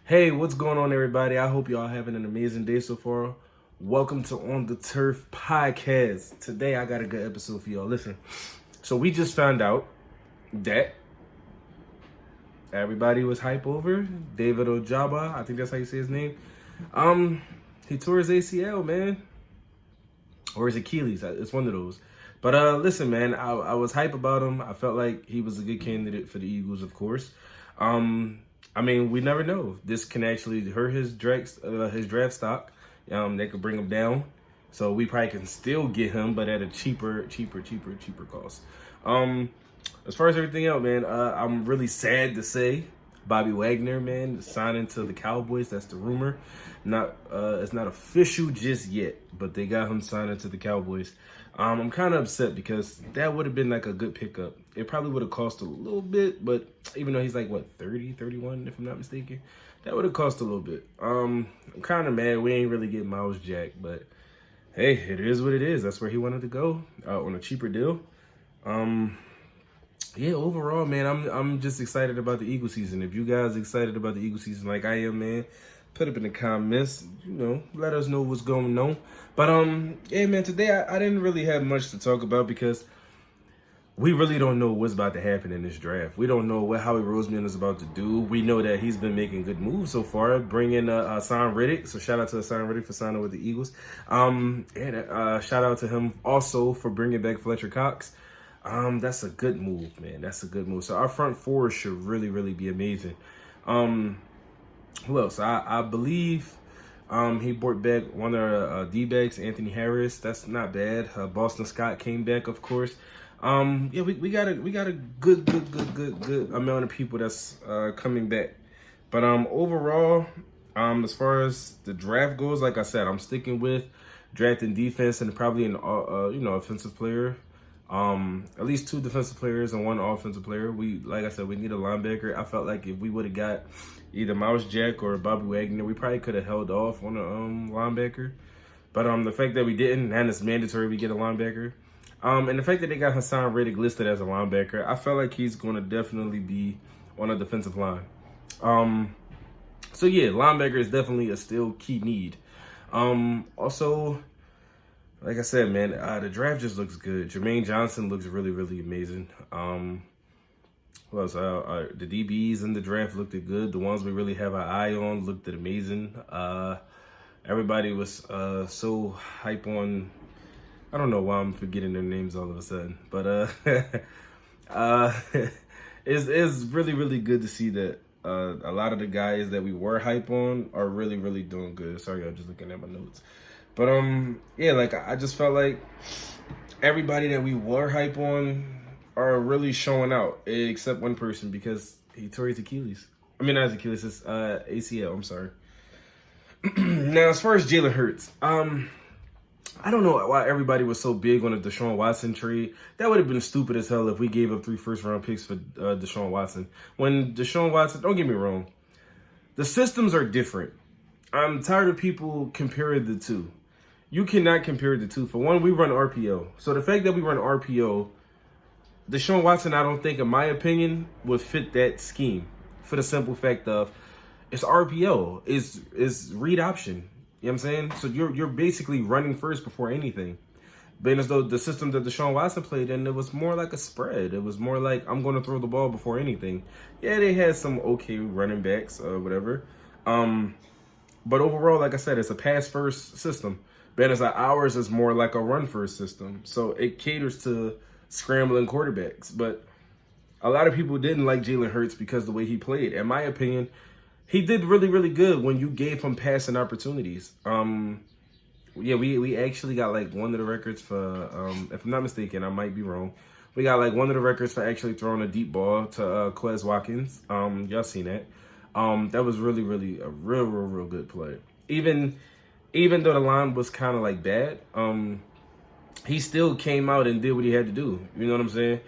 Hey, what's going on, everybody? I hope y'all having an amazing day so far. Welcome to On the Turf Podcast. Today, I got a good episode for y'all. Listen, so we just found out that everybody was hype over David Ojaba. I think that's how you say his name. He tore his ACL, man, or his Achilles. It's one of those. But listen, man, I was hype about him. I felt like he was a good candidate for the Eagles, of course. I mean, we never know. This can actually hurt his draft stock. They could bring him down. So we probably can still get him, but at a cheaper cost. As far as everything else, man, I'm really sad to say Bobby Wagner, man, signing to the Cowboys. That's the rumor. It's not official just yet, but they got him signing to the Cowboys. I'm kind of upset because that would have been like a good pickup. It probably would have cost a little bit, but even though he's like, 30, 31, if I'm not mistaken, that would have cost a little bit. I'm kind of mad we ain't really getting Miles Jack, but hey, it is what it is. That's where he wanted to go on a cheaper deal. Yeah, overall, man, I'm just excited about the Eagle season. If you guys excited about the Eagle season like I am, man, put up in the comments, let us know what's going on. But yeah, man, today I didn't really have much to talk about because we really don't know what's about to happen in this draft. We don't know what Howie Roseman is about to do. We know that he's been making good moves so far, bringing Hassan Reddick. So shout out to Hassan Reddick for signing with the Eagles. And shout out to him also for bringing back Fletcher Cox. That's a good move, man. That's a good move. So our front four should really be amazing. Who else? I believe he brought back one of our D-backs, Anthony Harris. That's not bad. Boston Scott came back, of course. Yeah, we got a good amount of people that's coming back. But overall, as far as the draft goes, like I said, I'm sticking with drafting defense and probably an offensive player. At least 2 defensive players and 1 offensive player. Like I said, we need a linebacker. I felt like if we would have got either Miles Jack or Bobby Wagner, we probably could have held off on a linebacker. But the fact that we didn't, and it's mandatory we get a linebacker. And the fact that they got Hassan Reddick listed as a linebacker, I felt like he's going to definitely be on a defensive line. So yeah, linebacker is definitely a still key need. Also, like I said, man, the draft just looks good. Jermaine Johnson looks really amazing. What else? The DBs in the draft looked good. The ones we really have our eye on looked amazing. Everybody was so hype on. I don't know why I'm forgetting their names all of a sudden, but it's really good to see that a lot of the guys that we were hype on are really doing good. Sorry, I'm just looking at my notes. But yeah, like I just felt like everybody that we were hype on are really showing out, except one person because he tore his Achilles. I mean, not his Achilles, his ACL. I'm sorry. Now, as far as Jalen Hurts, I don't know why everybody was so big on the Deshaun Watson trade. That would have been stupid as hell if we gave up 3 first-round picks for Deshaun Watson. When Deshaun Watson, don't get me wrong, the systems are different. I'm tired of people comparing the two. You cannot compare the two. For one, we run RPO. So the fact that we run RPO, Deshaun Watson, I don't think, in my opinion, would fit that scheme. For the simple fact of, it's RPO, is read option. You know what I'm saying? So you're basically running first before anything. But as though the system that Deshaun Watson played in, it was more like a spread. It was more like, I'm going to throw the ball before anything. Yeah, they had some okay running backs or whatever. But overall, like I said, it's a pass-first system. But as ours is more like a run-first system. So it caters to scrambling quarterbacks. But a lot of people didn't like Jalen Hurts because of the way he played. In my opinion, he did really good when you gave him passing opportunities. Yeah, we actually got like one of the records for, if I'm not mistaken, I might be wrong. We got like one of the records for actually throwing a deep ball to Quez Watkins. Y'all seen that. That was really a real good play. Even though the line was kind of like bad, he still came out and did what he had to do. You know what I'm saying?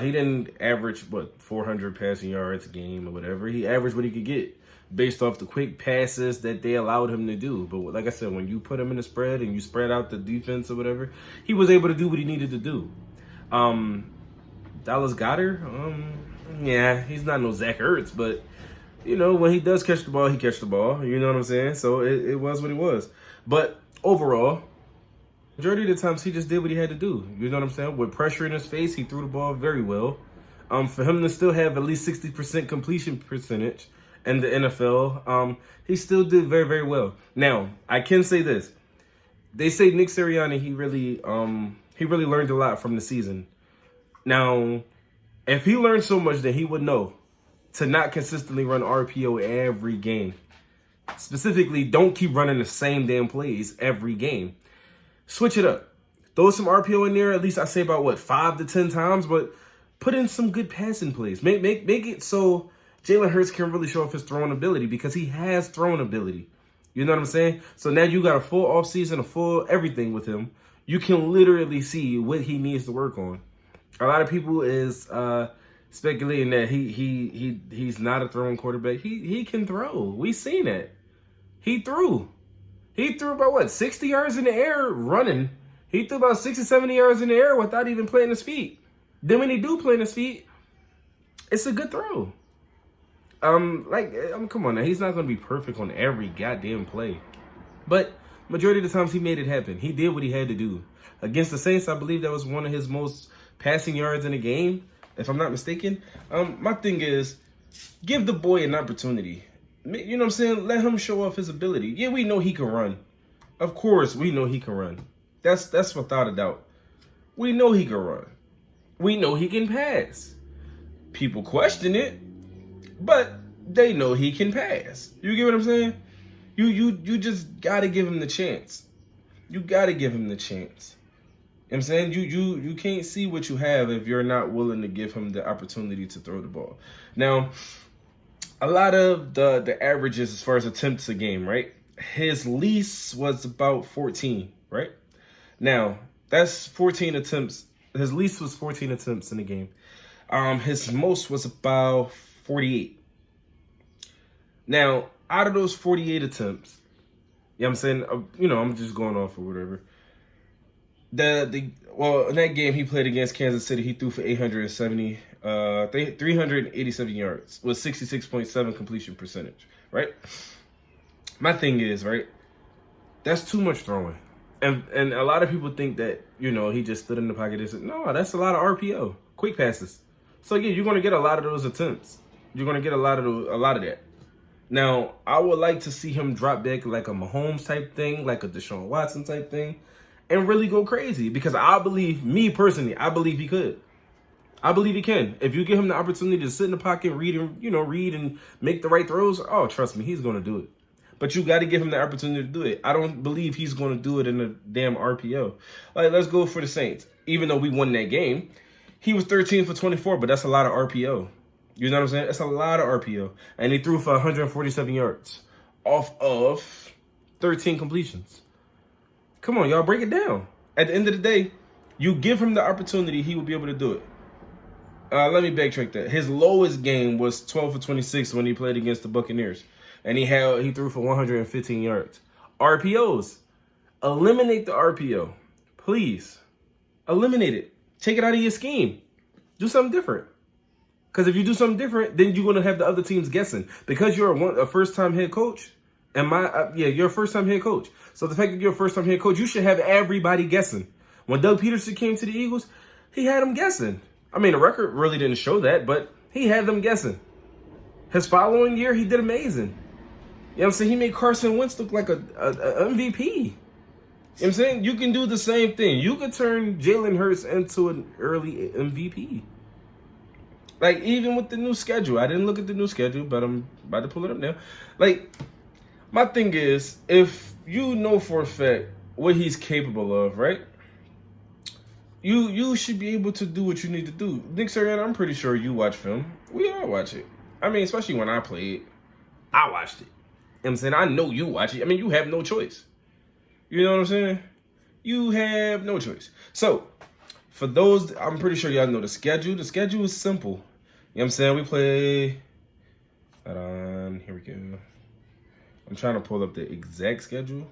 He didn't average, 400 passing yards a game or whatever. He averaged what he could get based off the quick passes that they allowed him to do. But like I said, when you put him in the spread and you spread out the defense or whatever, he was able to do what he needed to do. Dallas Goedert, yeah, he's not no Zach Ertz, but when he does catch the ball, he catch the ball. You know what I'm saying? So it was what it was. But overall, majority of the times he just did what he had to do. You know what I'm saying? With pressure in his face, he threw the ball very well. For him to still have at least 60% completion percentage in the NFL, he still did very, very well. Now, I can say this. They say Nick Sirianni, he really learned a lot from the season. Now, if he learned so much, then he would know to not consistently run RPO every game. Specifically, don't keep running the same damn plays every game. Switch it up. Throw some RPO in there, at least I say about, 5 to 10 times, but put in some good passing plays. Make it so Jalen Hurts can really show off his throwing ability, because he has throwing ability. You know what I'm saying? So now you got a full offseason, a full everything with him. You can literally see what he needs to work on. A lot of people is speculating that he's not a throwing quarterback. He can throw. We seen that. He threw. He threw about 60 yards in the air running. He threw about 60, 70 yards in the air without even planting his feet. Then when he do plant his feet, it's a good throw. Come on now. He's not going to be perfect on every goddamn play. But majority of the times he made it happen. He did what he had to do. Against the Saints, I believe that was one of his most passing yards in the game, if I'm not mistaken. My thing is, give the boy an opportunity. You know what I'm saying? Let him show off his ability. Yeah, we know he can run. Of course, we know he can run. That's without a doubt. We know he can run. We know he can pass. People question it, but they know he can pass. You get what I'm saying? You just gotta give him the chance. You gotta give him the chance. You know what I'm saying? You can't see what you have if you're not willing to give him the opportunity to throw the ball. Now, a lot of the averages as far as attempts a game, right? His least was about 14, right? Now, that's 14 attempts. His least was 14 attempts in the game. His most was about 48. Now, out of those 48 attempts, you know what I'm saying? I'm just going off or whatever. In that game he played against Kansas City, he threw for 387 yards with 66.7 completion percentage, right? My thing is, right, that's too much throwing. And a lot of people think that, he just stood in the pocket and said, no, that's a lot of RPO, quick passes. So yeah, you're going to get a lot of those attempts. You're going to get a lot of that. Now, I would like to see him drop back like a Mahomes type thing, like a Deshaun Watson type thing, and really go crazy, because I believe he could. I believe he can. If you give him the opportunity to sit in the pocket, read and make the right throws, oh, trust me, he's going to do it. But you got to give him the opportunity to do it. I don't believe he's going to do it in a damn RPO. Like, let's go for the Saints. Even though we won that game, he was 13 for 24, but that's a lot of RPO. You know what I'm saying? That's a lot of RPO. And he threw for 147 yards off of 13 completions. Come on, y'all, break it down. At the end of the day, you give him the opportunity, he will be able to do it. Let me backtrack that. His lowest game was 12 for 26 when he played against the Buccaneers. And he threw for 115 yards. RPOs. Eliminate the RPO. Please. Eliminate it. Take it out of your scheme. Do something different. Because if you do something different, then you're going to have the other teams guessing. Because you're a first-time head coach. You're a first-time head coach. So the fact that you're a first-time head coach, you should have everybody guessing. When Doug Peterson came to the Eagles, he had them guessing. I mean, the record really didn't show that, but he had them guessing. His following year, he did amazing. You know what I'm saying? He made Carson Wentz look like a MVP. You know what I'm saying? You can do the same thing. You could turn Jalen Hurts into an early MVP. Like, even with the new schedule. I didn't look at the new schedule, but I'm about to pull it up now. Like, my thing is, if you know for a fact what he's capable of, right? You should be able to do what you need to do. Nick Sirianni, I'm pretty sure you watch film. We all watch it. I mean, especially when I played, I watched it. You know what I'm saying? I know you watch it. I mean, you have no choice. You know what I'm saying? You have no choice. So, for those, I'm pretty sure y'all know the schedule. The schedule is simple. You know what I'm saying? We play, hold on, here we go. I'm trying to pull up the exact schedule.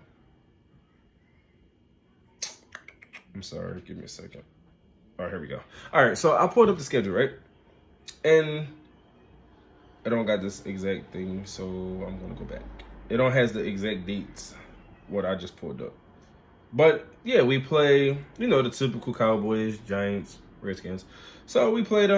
I'm sorry, give me a second. All right, here we go. All right, so I pulled up the schedule, right? And I don't got this exact thing, so I'm gonna go back. It don't has the exact dates what I just pulled up. But yeah, we play, the typical Cowboys, Giants, Redskins. So we played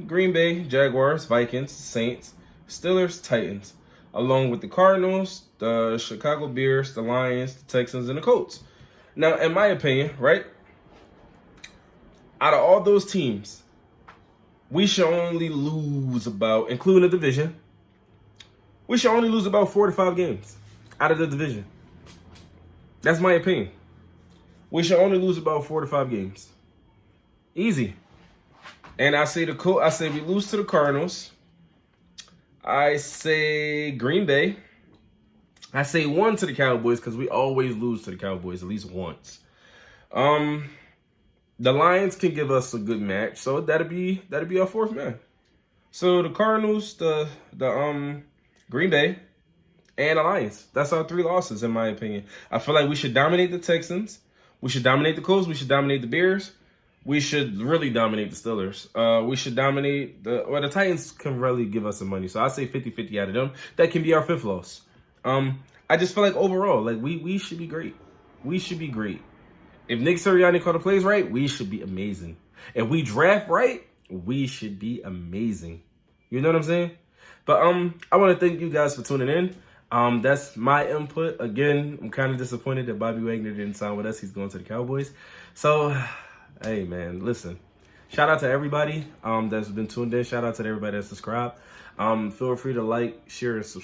Green Bay, Jaguars, Vikings, Saints, Steelers, Titans, along with the Cardinals, the Chicago Bears, the Lions, the Texans, and the Colts. Now, in my opinion, right, out of all those teams, we should only lose about, including the division, we should only lose about 4 to 5 games out of the division. That's my opinion. We should only lose about 4 to 5 games. Easy. And I say we lose to the Cardinals. I say Green Bay. I say 1 to the Cowboys because we always lose to the Cowboys at least once. The Lions can give us a good match, so that'll be our 4th man. So the Cardinals, the Green Bay, and the Lions. That's our 3 losses, in my opinion. I feel like we should dominate the Texans. We should dominate the Colts. We should dominate the Bears. We should really dominate the Steelers. We should dominate the Titans can really give us some money. So I say 50-50 out of them. That can be our 5th loss. I just feel like overall, like we should be great. We should be great. If Nick Sirianni called the plays right, we should be amazing. If we draft right, we should be amazing. You know what I'm saying? But I want to thank you guys for tuning in. That's my input. Again, I'm kind of disappointed that Bobby Wagner didn't sign with us. He's going to the Cowboys. So, hey, man, listen. Shout out to everybody that's been tuned in. Shout out to everybody that subscribed. Feel free to like, share, and subscribe.